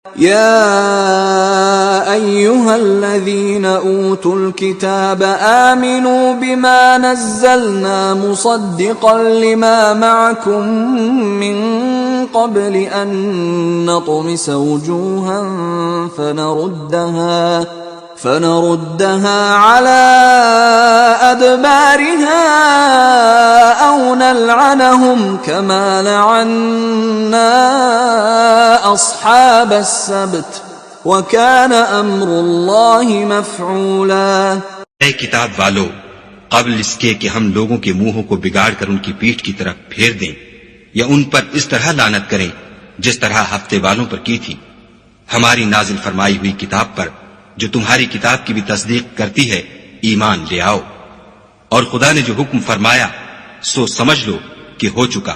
يا أيها الذين أوتوا الكتاب آمنوا بما نزلنا مصدقا لما معكم من قبل أن نطمس وجوها فنردها على أدبارها أو نلعنهم كما لعنا أصحاب السبت وكان أمر الله مفعولا۔ اے کتاب والو، قبل اس کے کہ ہم لوگوں کے منہوں کو بگاڑ کر ان کی پیٹھ کی طرف پھیر دیں یا ان پر اس طرح لعنت کریں جس طرح ہفتے والوں پر کی تھی، ہماری نازل فرمائی ہوئی کتاب پر جو تمہاری کتاب کی بھی تصدیق کرتی ہے ایمان لے آؤ، اور خدا نے جو حکم فرمایا سو سمجھ لو کہ ہو چکا۔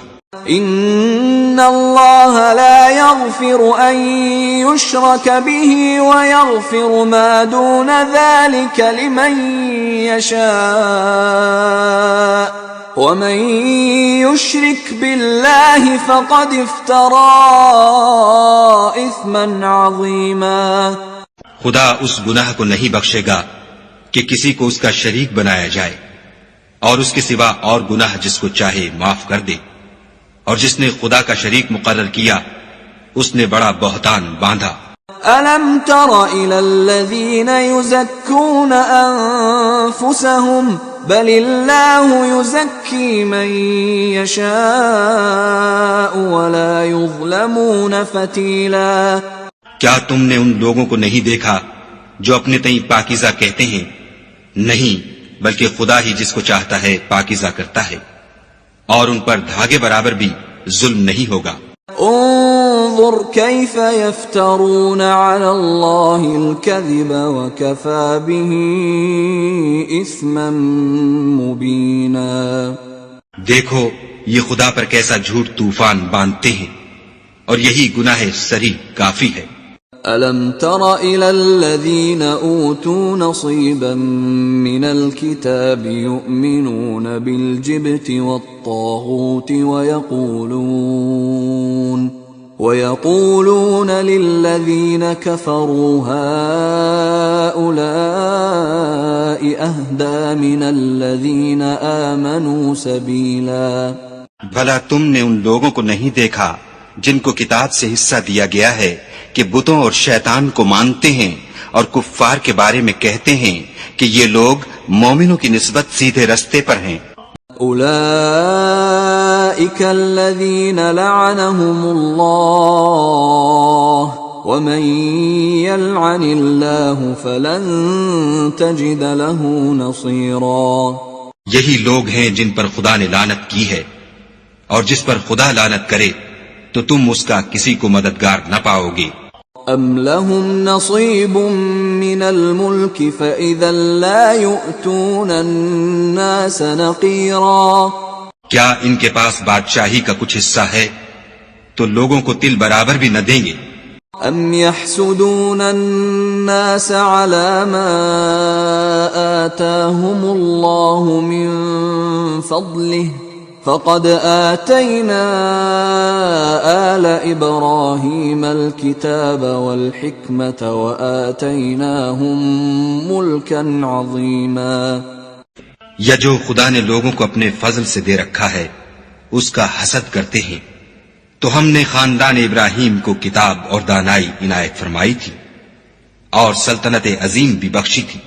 ان اللہ لا يغفر ان يشرك به ويغفر ما دون ذلك لمن يشاء ومن يشرك بالله فقد افترى اثما عظيما۔ خدا اس گناہ کو نہیں بخشے گا کہ کسی کو اس کا شریک بنایا جائے، اور اس کے سوا اور گناہ جس کو چاہے معاف کر دے، اور جس نے خدا کا شریک مقرر کیا اس نے بڑا بہتان باندھا۔ أَلَمْ تَرَ إِلَى الَّذِينَ يُزَكُّونَ أَنفُسَهُمْ بَلِ اللَّهُ يُزَكِّي مَن يَشَاءُ وَلَا يُظْلَمُونَ فَتِيلًا۔ کیا تم نے ان لوگوں کو نہیں دیکھا جو اپنے تئیں پاکیزہ کہتے ہیں؟ نہیں، بلکہ خدا ہی جس کو چاہتا ہے پاکیزہ کرتا ہے، اور ان پر دھاگے برابر بھی ظلم نہیں ہوگا۔ انظر كيف يفترون على الله الكذب وكفى به اثما مبينا۔ دیکھو یہ خدا پر کیسا جھوٹ طوفان باندھتے ہیں، اور یہی گناہ صریح کافی ہے۔ أَلَمْ تَرَ إِلَى الَّذِينَ أُوتُوا نَصِيبًا مِنَ الْكِتَابِ يُؤْمِنُونَ بِالْجِبْتِ وَالطَّاغُوتِ وَيَقُولُونَ لِلَّذِينَ كَفَرُوا هَؤُلَاءِ أَهْدَى مِنَ الَّذِينَ آمَنُوا سَبِيلًا۔ بھلا تم نے ان لوگوں کو نہیں دیکھا جن کو کتاب سے حصہ دیا گیا ہے کہ بتوں اور شیطان کو مانتے ہیں اور کفار کے بارے میں کہتے ہیں کہ یہ لوگ مومنوں کی نسبت سیدھے رستے پر ہیں۔ اولئک الذین لعنهم اللہ ومن یلعن اللہ فلن تجد له نصیرا۔ یہی لوگ ہیں جن پر خدا نے لعنت کی ہے، اور جس پر خدا لعنت کرے تو تم اس کا کسی کو مددگار نہ پاؤ گے۔ ام لهم نصیب من الملک فاذا لا یؤتون الناس نقیرا۔ کیا ان کے پاس بادشاہی کا کچھ حصہ ہے تو لوگوں کو تل برابر بھی نہ دیں گے۔ ام يحسدون الناس على ما آتاهم الله من فضله فقد آتينا آل إبراهيم الكتاب والحكمة وآتيناهم ملكا عظيما۔ یا جو خدا نے لوگوں کو اپنے فضل سے دے رکھا ہے اس کا حسد کرتے ہیں، تو ہم نے خاندان ابراہیم کو کتاب اور دانائی عنایت فرمائی تھی، اور سلطنت عظیم بھی بخشی تھی۔